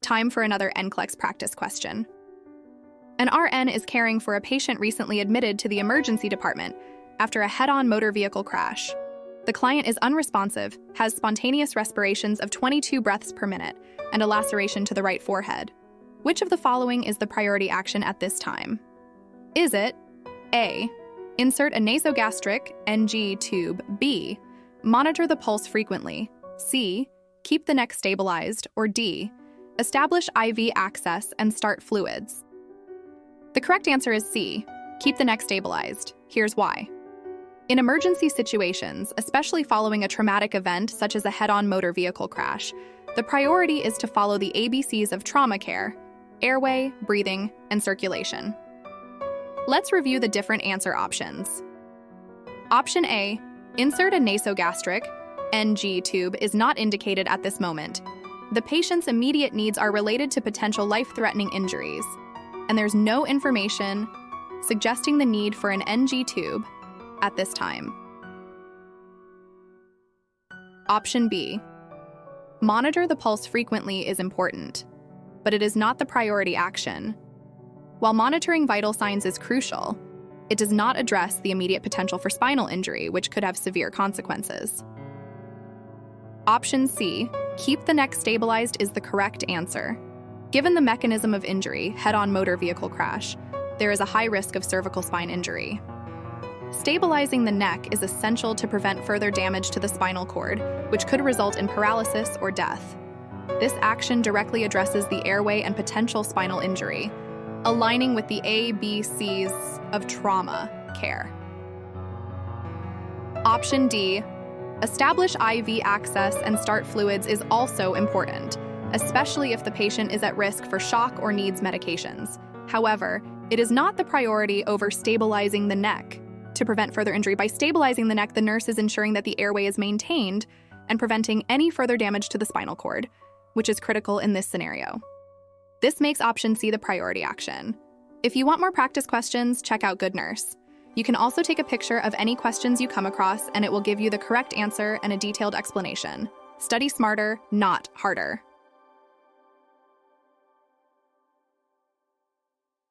Time for another NCLEX practice question. An RN is caring for a patient recently admitted to the emergency department after a head-on motor vehicle crash. The client is unresponsive, has spontaneous respirations of 22 breaths per minute, and a laceration to the right forehead. Which of the following is the priority action at this time? Is it A. Insert a nasogastric NG tube, B. Monitor the pulse frequently, C. Keep the neck stabilized, or D. Establish IV access and start fluids? The correct answer is C. Keep the neck stabilized. Here's why. In emergency situations, especially following a traumatic event such as a head-on motor vehicle crash, the priority is to follow the ABCs of trauma care: airway, breathing, and circulation. Let's review the different answer options. Option A, insert a nasogastric NG tube, is not indicated at this moment. The patient's immediate needs are related to potential life-threatening injuries, and there's no information suggesting the need for an NG tube at this time. Option B, monitor the pulse frequently is important, but it is not the priority action. While monitoring vital signs is crucial, it does not address the immediate potential for spinal injury, which could have severe consequences. Option C, keep the neck stabilized, is the correct answer. Given the mechanism of injury, head-on motor vehicle crash, there is a high risk of cervical spine injury. Stabilizing the neck is essential to prevent further damage to the spinal cord, which could result in paralysis or death. This action directly addresses the airway and potential spinal injury, aligning with the ABCs of trauma care. Option D, establish IV access and start fluids, is also important, especially if the patient is at risk for shock or needs medications. However, it is not the priority over stabilizing the neck to prevent further injury. By stabilizing the neck, the nurse is ensuring that the airway is maintained and preventing any further damage to the spinal cord, which is critical in this scenario. This makes option C the priority action. If you want more practice questions, check out Good Nurse. You can also take a picture of any questions you come across, and it will give you the correct answer and a detailed explanation. Study smarter, not harder.